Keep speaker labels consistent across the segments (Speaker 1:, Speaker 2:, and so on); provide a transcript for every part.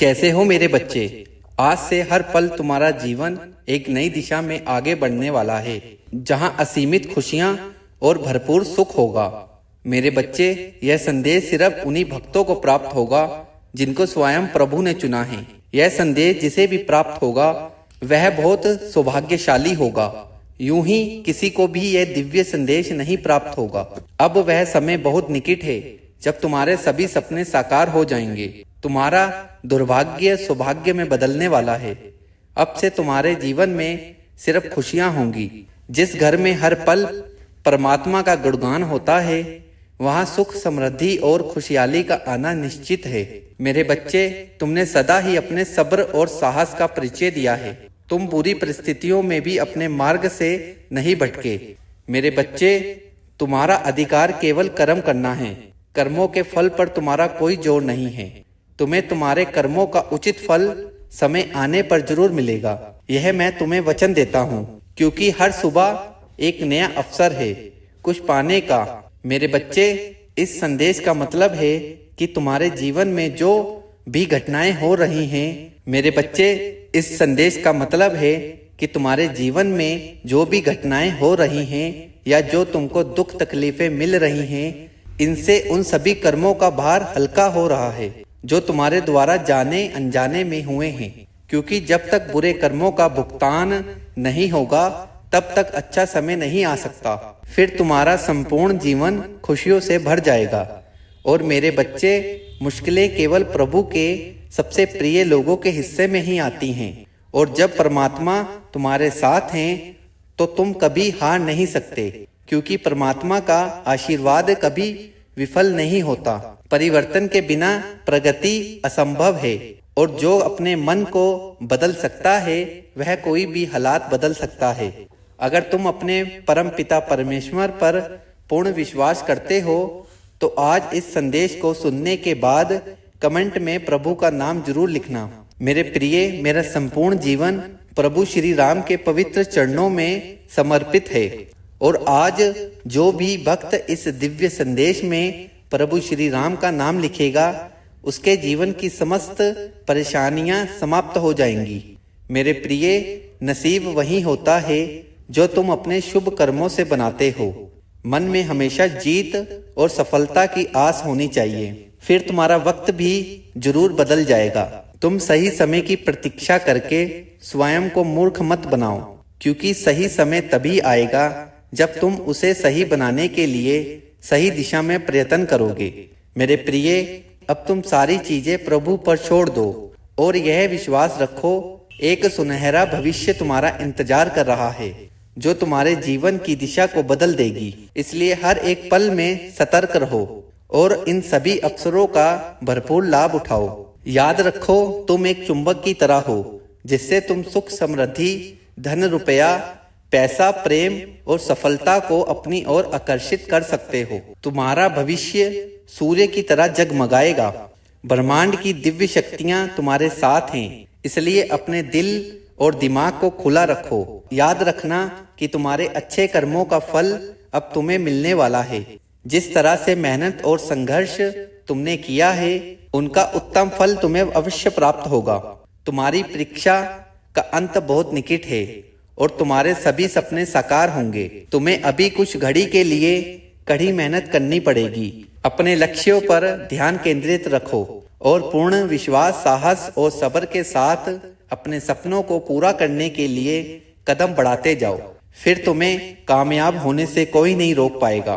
Speaker 1: कैसे हो मेरे बच्चे। आज से हर पल तुम्हारा जीवन एक नई दिशा में आगे बढ़ने वाला है, जहां असीमित खुशियां और भरपूर सुख होगा। मेरे बच्चे, यह संदेश सिर्फ उन्हीं भक्तों को प्राप्त होगा जिनको स्वयं प्रभु ने चुना है। यह संदेश जिसे भी प्राप्त होगा वह बहुत सौभाग्यशाली होगा। यूं ही किसी को भी यह दिव्य संदेश नहीं प्राप्त होगा। अब वह समय बहुत निकट है जब तुम्हारे सभी सपने साकार हो जाएंगे। तुम्हारा दुर्भाग्य सौभाग्य में बदलने वाला है। अब से तुम्हारे जीवन में सिर्फ खुशियां होंगी। जिस घर में हर पल परमात्मा का गुणगान होता है, वहां सुख, समृद्धि और खुशहाली का आना निश्चित है। मेरे बच्चे, तुमने सदा ही अपने सब्र और साहस का परिचय दिया है। तुम बुरी परिस्थितियों में भी अपने मार्ग से नहीं भटके। मेरे बच्चे, तुम्हारा अधिकार केवल कर्म करना है। कर्मों के फल पर तुम्हारा कोई जोर नहीं है। तुम्हें तुम्हारे कर्मों का उचित फल समय आने पर जरूर मिलेगा। यह मैं तुम्हें वचन देता हूँ, क्योंकि हर सुबह एक नया अवसर है कुछ पाने का। मेरे बच्चे, इस संदेश का मतलब है कि तुम्हारे जीवन में जो भी घटनाएं हो रही हैं, मेरे बच्चे, इस संदेश का मतलब है कि तुम्हारे जीवन में जो भी घटनाएं हो रही हैं या जो तुमको दुख तकलीफें मिल रही हैं, इनसे उन सभी कर्मों का भार हल्का हो रहा है जो तुम्हारे द्वारा जाने अनजाने में हुए हैं। क्योंकि जब तक बुरे कर्मों का भुगतान नहीं होगा तब तक अच्छा समय नहीं आ सकता। फिर तुम्हारा संपूर्ण जीवन खुशियों से भर जाएगा। और मेरे बच्चे, मुश्किलें केवल प्रभु के सबसे प्रिय लोगों के हिस्से में ही आती हैं। और जब परमात्मा तुम्हारे साथ हैं तो तुम कभी हार नहीं सकते, क्योंकि परमात्मा का आशीर्वाद कभी विफल नहीं होता। परिवर्तन के बिना प्रगति असंभव है, और जो अपने मन को बदल सकता है वह कोई भी हालात बदल सकता है। अगर तुम अपने परम पिता परमेश्वर पर पूर्ण विश्वास करते हो तो आज इस संदेश को सुनने के बाद कमेंट में प्रभु का नाम जरूर लिखना। मेरे प्रिय, मेरा संपूर्ण जीवन प्रभु श्री राम के पवित्र चरणों में समर्पित है। और आज जो भी भक्त इस दिव्य संदेश में प्रभु श्री राम का नाम लिखेगा, उसके जीवन की समस्त परेशानियां समाप्त हो जाएंगी। मेरे प्रिय, नसीब वही होता है जो तुम अपने शुभ कर्मों से बनाते हो। मन में हमेशा जीत और सफलता की आस होनी चाहिए। फिर तुम्हारा वक्त भी जरूर बदल जाएगा। तुम सही समय की प्रतीक्षा करके स्वयं को मूर्ख मत बनाओ, क्योंकि सही समय तभी आएगा जब तुम उसे सही बनाने के लिए सही दिशा में प्रयत्न करोगे। मेरे प्रिय, अब तुम सारी चीजें प्रभु पर छोड़ दो और यह विश्वास रखो, एक सुनहरा भविष्य तुम्हारा इंतजार कर रहा है जो तुम्हारे जीवन की दिशा को बदल देगी। इसलिए हर एक पल में सतर्क रहो और इन सभी अवसरों का भरपूर लाभ उठाओ। याद रखो, तुम एक चुंबक की तरह हो जिससे तुम सुख, समृद्धि, धन, रुपया, पैसा, प्रेम और सफलता को अपनी ओर आकर्षित कर सकते हो। तुम्हारा भविष्य सूर्य की तरह जगमगाएगा। ब्रह्मांड की दिव्य शक्तियां तुम्हारे साथ हैं, इसलिए अपने दिल और दिमाग को खुला रखो। याद रखना कि तुम्हारे अच्छे कर्मों का फल अब तुम्हें मिलने वाला है। जिस तरह से मेहनत और संघर्ष तुमने किया है, उनका उत्तम फल तुम्हें अवश्य प्राप्त होगा। तुम्हारी परीक्षा का अंत बहुत निकट है और तुम्हारे सभी सपने साकार होंगे। तुम्हें अभी कुछ घड़ी के लिए कड़ी मेहनत करनी पड़ेगी। अपने लक्ष्यों पर ध्यान केंद्रित रखो और पूर्ण विश्वास, साहस और सब्र के साथ अपने सपनों को पूरा करने के लिए कदम बढ़ाते जाओ। फिर तुम्हें कामयाब होने से कोई नहीं रोक पाएगा,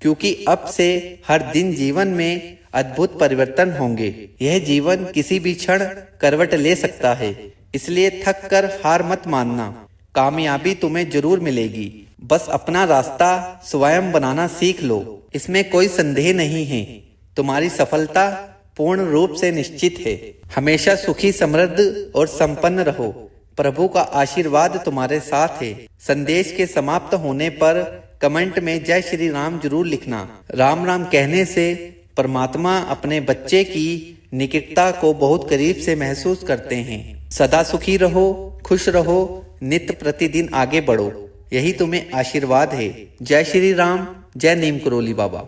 Speaker 1: क्योंकि अब से हर दिन जीवन में अद्भुत परिवर्तन होंगे। यह जीवन किसी भी क्षण करवट ले सकता है, इसलिए थक कर हार मत मानना। कामयाबी तुम्हें जरूर मिलेगी। बस अपना रास्ता स्वयं बनाना सीख लो, इसमें कोई संदेह नहीं है। तुम्हारी सफलता पूर्ण रूप से निश्चित है। हमेशा सुखी, समृद्ध और संपन्न रहो। प्रभु का आशीर्वाद तुम्हारे साथ है। संदेश के समाप्त होने पर कमेंट में जय श्री राम जरूर लिखना। राम राम कहने से परमात्मा अपने बच्चे की निकटता को बहुत करीब से महसूस करते हैं। सदा सुखी रहो, खुश रहो, नित्य प्रतिदिन आगे बढ़ो, यही तुम्हें आशीर्वाद है। जय श्री राम, जय नीम करोली बाबा।